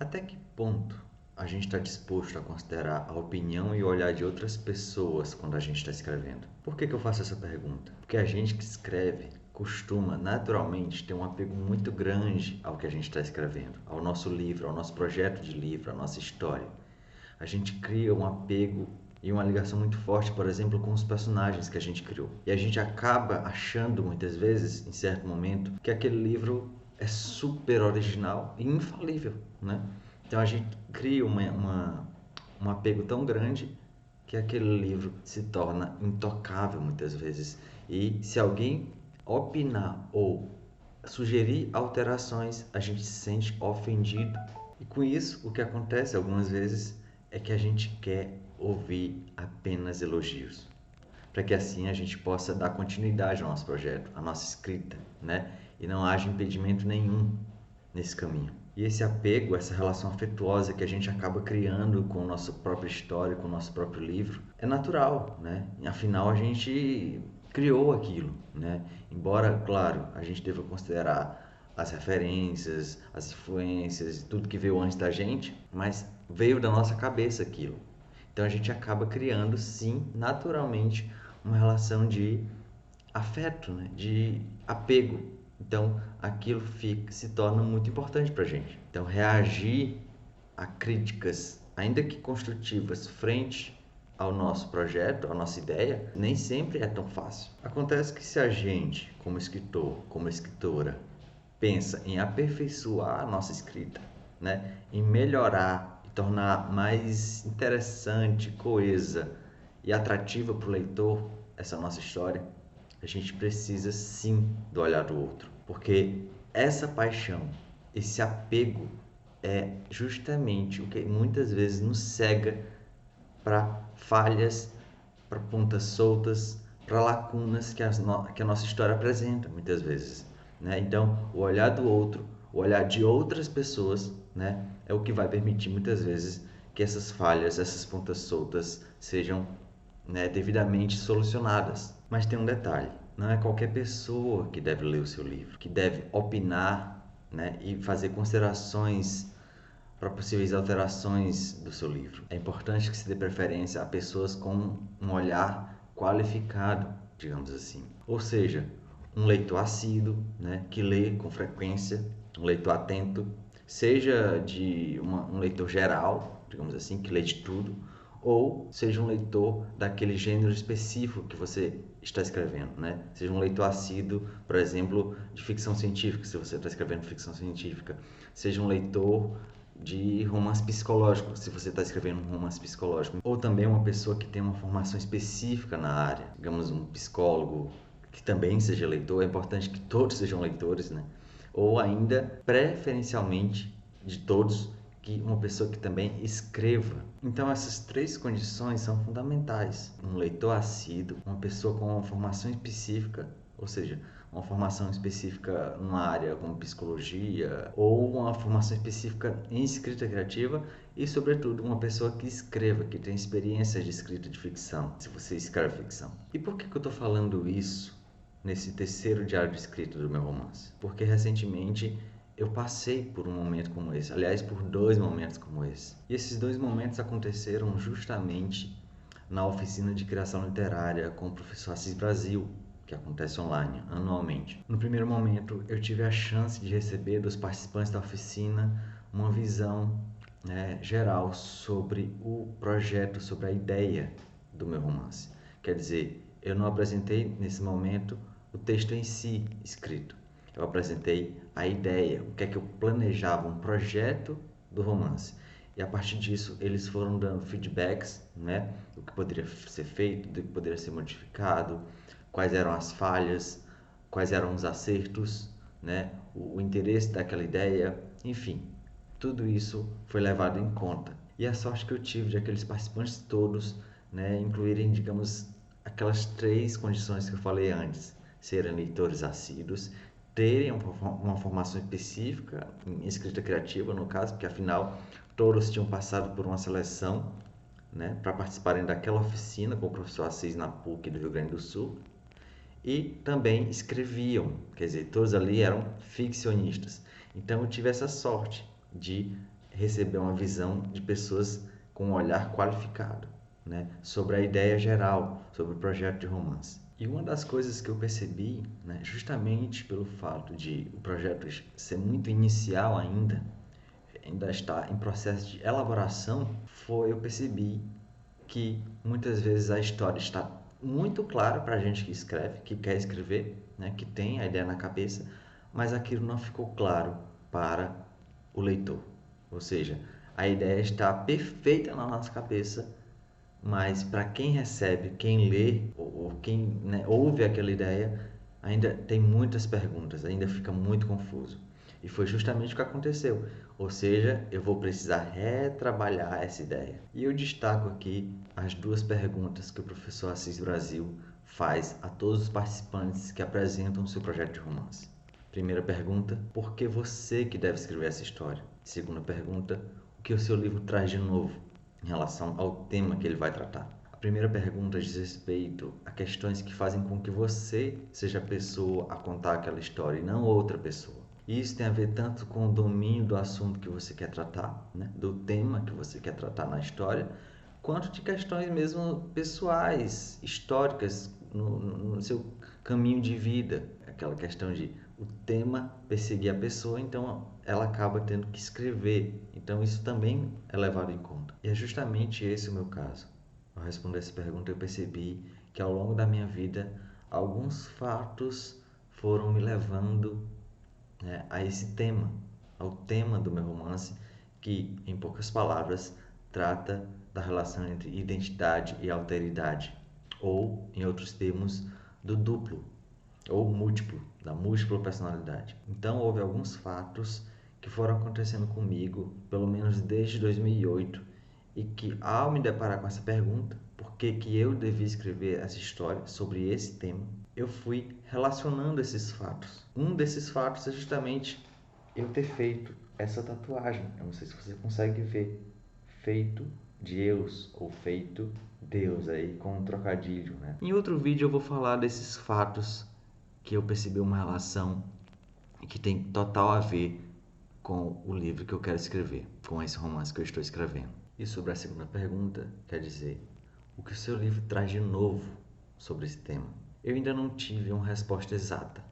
Até que ponto a gente está disposto a considerar a opinião e o olhar de outras pessoas quando a gente está escrevendo? Por que eu faço essa pergunta? Porque a gente que escreve costuma naturalmente ter um apego muito grande ao que a gente está escrevendo, ao nosso livro, ao nosso projeto de livro, à nossa história. A gente cria um apego e uma ligação muito forte, por exemplo, com os personagens que a gente criou. E a gente acaba achando muitas vezes, em certo momento, que aquele livro é super original e infalível, né? Então a gente cria um apego tão grande que aquele livro se torna intocável muitas vezes. E se alguém opinar ou sugerir alterações, a gente se sente ofendido. E com isso, o que acontece algumas vezes é que a gente quer ouvir apenas elogios, para que assim a gente possa dar continuidade ao nosso projeto, à nossa escrita, né? E não haja impedimento nenhum nesse caminho. E esse apego, essa relação afetuosa que a gente acaba criando com a nossa própria história, com o nosso próprio livro, é natural, né? Afinal, a gente criou aquilo, né? Embora, claro, a gente deva considerar as referências, as influências, tudo que veio antes da gente, mas veio da nossa cabeça aquilo. Então a gente acaba criando, sim, naturalmente, uma relação de afeto, né? De apego. Então aquilo se torna muito importante para a gente. Então reagir a críticas, ainda que construtivas, frente ao nosso projeto, à nossa ideia, nem sempre é tão fácil. Acontece que se a gente, como escritor, como escritora, pensa em aperfeiçoar a nossa escrita, né? Em melhorar e tornar mais interessante, coesa e atrativa para o leitor essa nossa história, a gente precisa sim do olhar do outro, porque essa paixão, esse apego é justamente o que muitas vezes nos cega para falhas, para pontas soltas, para lacunas que a nossa história apresenta muitas vezes, né? Então, o olhar do outro, o olhar de outras pessoas, né, é o que vai permitir muitas vezes que essas falhas, essas pontas soltas sejam, né, devidamente solucionadas. Mas tem um detalhe, não é qualquer pessoa que deve ler o seu livro, que deve opinar, né, e fazer considerações para possíveis alterações do seu livro. É importante que se dê preferência a pessoas com um olhar qualificado, digamos assim. Ou seja, um leitor assíduo, né, que lê com frequência, um leitor atento, seja um leitor geral, digamos assim, que lê de tudo, ou seja um leitor daquele gênero específico que você está escrevendo, né? Seja um leitor assíduo, por exemplo, de ficção científica, se você está escrevendo ficção científica. Seja um leitor de romance psicológico, se você está escrevendo um romance psicológico. Ou também uma pessoa que tem uma formação específica na área, digamos um psicólogo que também seja leitor, é importante que todos sejam leitores, né? Ou ainda, preferencialmente, de todos, que uma pessoa que também escreva. Então essas três condições são fundamentais. Um leitor assíduo, uma pessoa com uma formação específica, ou seja, uma formação específica numa área como psicologia ou uma formação específica em escrita criativa e, sobretudo, uma pessoa que escreva, que tem experiência de escrita de ficção, se você escreve ficção. E por que eu estou falando isso nesse terceiro diário de escrita do meu romance? Porque recentemente eu passei por um momento como esse, aliás, por dois momentos como esse. E esses dois momentos aconteceram justamente na oficina de criação literária com o professor Assis Brasil, que acontece online, anualmente. No primeiro momento, eu tive a chance de receber dos participantes da oficina uma visão, né, geral sobre o projeto, sobre a ideia do meu romance. Quer dizer, eu não apresentei nesse momento o texto em si escrito. Eu apresentei a ideia, o que é que eu planejava, um projeto do romance. E a partir disso, eles foram dando feedbacks, né, do que poderia ser feito, do que poderia ser modificado, quais eram as falhas, quais eram os acertos, né, o interesse daquela ideia, enfim, tudo isso foi levado em conta. E a sorte que eu tive de aqueles participantes todos, né, incluírem, digamos, aquelas três condições que eu falei antes: serem leitores assíduos, terem uma formação específica em escrita criativa, no caso, porque afinal todos tinham passado por uma seleção, né, para participarem daquela oficina com o professor Assis na PUC do Rio Grande do Sul, e também escreviam, quer dizer, todos ali eram ficcionistas. Então eu tive essa sorte de receber uma visão de pessoas com um olhar qualificado, né, sobre a ideia geral, sobre o projeto de romance. E uma das coisas que eu percebi, né, justamente pelo fato de o projeto ser muito inicial ainda está em processo de elaboração, eu percebi que muitas vezes a história está muito clara para a gente que escreve, que quer escrever, né, que tem a ideia na cabeça, mas aquilo não ficou claro para o leitor. Ou seja, a ideia está perfeita na nossa cabeça, mas para quem recebe, quem lê ou quem, né, ouve aquela ideia, ainda tem muitas perguntas, ainda fica muito confuso. E foi justamente o que aconteceu. Ou seja, eu vou precisar retrabalhar essa ideia. E eu destaco aqui as duas perguntas que o professor Assis Brasil faz a todos os participantes que apresentam o seu projeto de romance. Primeira pergunta: por que você que deve escrever essa história? Segunda pergunta: o que o seu livro traz de novo em relação ao tema que ele vai tratar? A primeira pergunta diz respeito a questões que fazem com que você seja a pessoa a contar aquela história e não outra pessoa. E isso tem a ver tanto com o domínio do assunto que você quer tratar, né, do tema que você quer tratar na história, quanto de questões mesmo pessoais, históricas, no seu caminho de vida. Aquela questão de o tema perseguir a pessoa, então ela acaba tendo que escrever. Então isso também é levado em conta. E é justamente esse o meu caso. Ao responder essa pergunta, eu percebi que ao longo da minha vida, alguns fatos foram me levando, né, a esse tema, ao tema do meu romance, que, em poucas palavras, trata da relação entre identidade e alteridade, ou, em outros termos, do duplo ou múltiplo, da múltipla personalidade. Então, houve alguns fatos que foram acontecendo comigo, pelo menos desde 2008, e que, ao me deparar com essa pergunta, por que eu devia escrever essa história sobre esse tema, eu fui relacionando esses fatos. Um desses fatos é justamente eu ter feito essa tatuagem. Eu não sei se você consegue ver. Feito Deus ou feito Deus aí com um trocadilho, né? Em outro vídeo eu vou falar desses fatos que eu percebi uma relação que tem total a ver com o livro que eu quero escrever, com esse romance que eu estou escrevendo. E sobre a segunda pergunta, quer dizer, o que o seu livro traz de novo sobre esse tema? Eu ainda não tive uma resposta exata,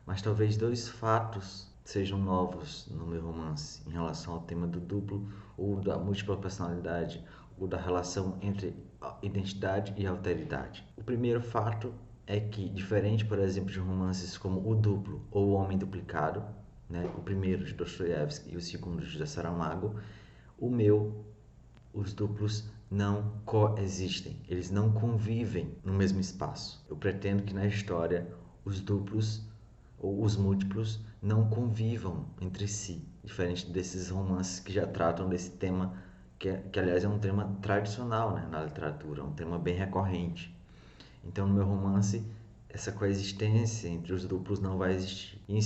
mas talvez dois fatos sejam novos no meu romance em relação ao tema do duplo ou da múltipla personalidade ou da relação entre identidade e alteridade. O primeiro fato é que, diferente, por exemplo, de romances como O Duplo ou O Homem Duplicado, né, o primeiro de Dostoiévski e o segundo de José Saramago, os duplos não coexistem, eles não convivem no mesmo espaço. Eu pretendo que na história os duplos ou os múltiplos não convivam entre si, diferente desses romances que já tratam desse tema, que aliás é um tema tradicional, né, na literatura, um tema bem recorrente. Então, no meu romance, essa coexistência entre os duplos não vai existir. E o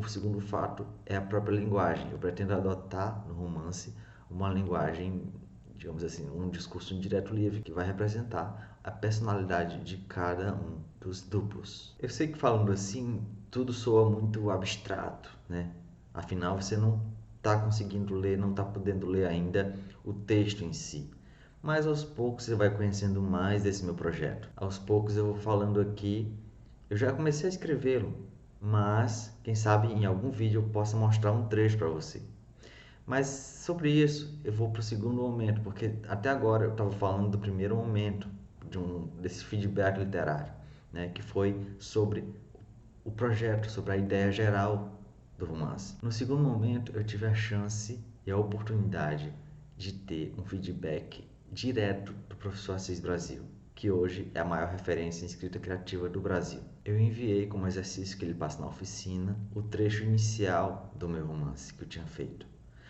segundo fato é a própria linguagem. Eu pretendo adotar no romance uma linguagem, digamos assim, um discurso direto livre que vai representar a personalidade de cada um dos duplos. Eu sei que falando assim, tudo soa muito abstrato, né? Afinal, você não está conseguindo ler, não está podendo ler ainda o texto em si. Mas aos poucos você vai conhecendo mais desse meu projeto. Aos poucos eu vou falando aqui. Eu já comecei a escrevê-lo, mas quem sabe em algum vídeo eu possa mostrar um trecho para você. Mas sobre isso eu vou para o segundo momento, porque até agora eu estava falando do primeiro momento desse feedback literário, né, que foi sobre o projeto, sobre a ideia geral do romance. No segundo momento eu tive a chance e a oportunidade de ter um feedback direto do professor Assis Brasil, que hoje é a maior referência em escrita criativa do Brasil. Eu enviei como exercício que ele passa na oficina o trecho inicial do meu romance que eu tinha feito,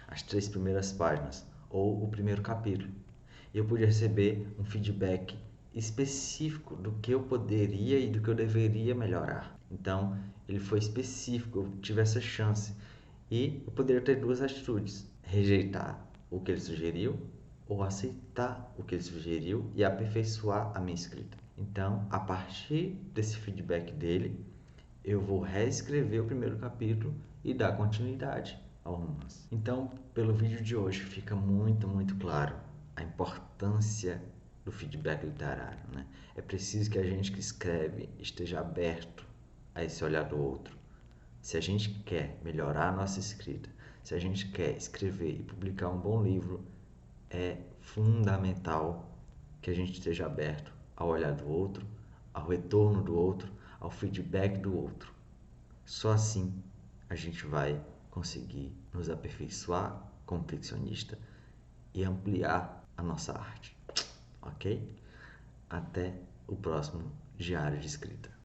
as 3 primeiras páginas ou o primeiro capítulo. E eu pude receber um feedback específico do que eu poderia e do que eu deveria melhorar. Então, ele foi específico, eu tive essa chance. E eu poderia ter duas atitudes: rejeitar o que ele sugeriu ou aceitar o que ele sugeriu e aperfeiçoar a minha escrita. Então, a partir desse feedback dele, eu vou reescrever o primeiro capítulo e dar continuidade ao romance. Então, pelo vídeo de hoje, fica muito claro a importância do feedback literário, né? É preciso que a gente que escreve esteja aberto a esse olhar do outro. Se a gente quer melhorar a nossa escrita, se a gente quer escrever e publicar um bom livro, é fundamental que a gente esteja aberto ao olhar do outro, ao retorno do outro, ao feedback do outro. Só assim a gente vai conseguir nos aperfeiçoar como ficcionista e ampliar a nossa arte. Ok? Até o próximo Diário de Escrita.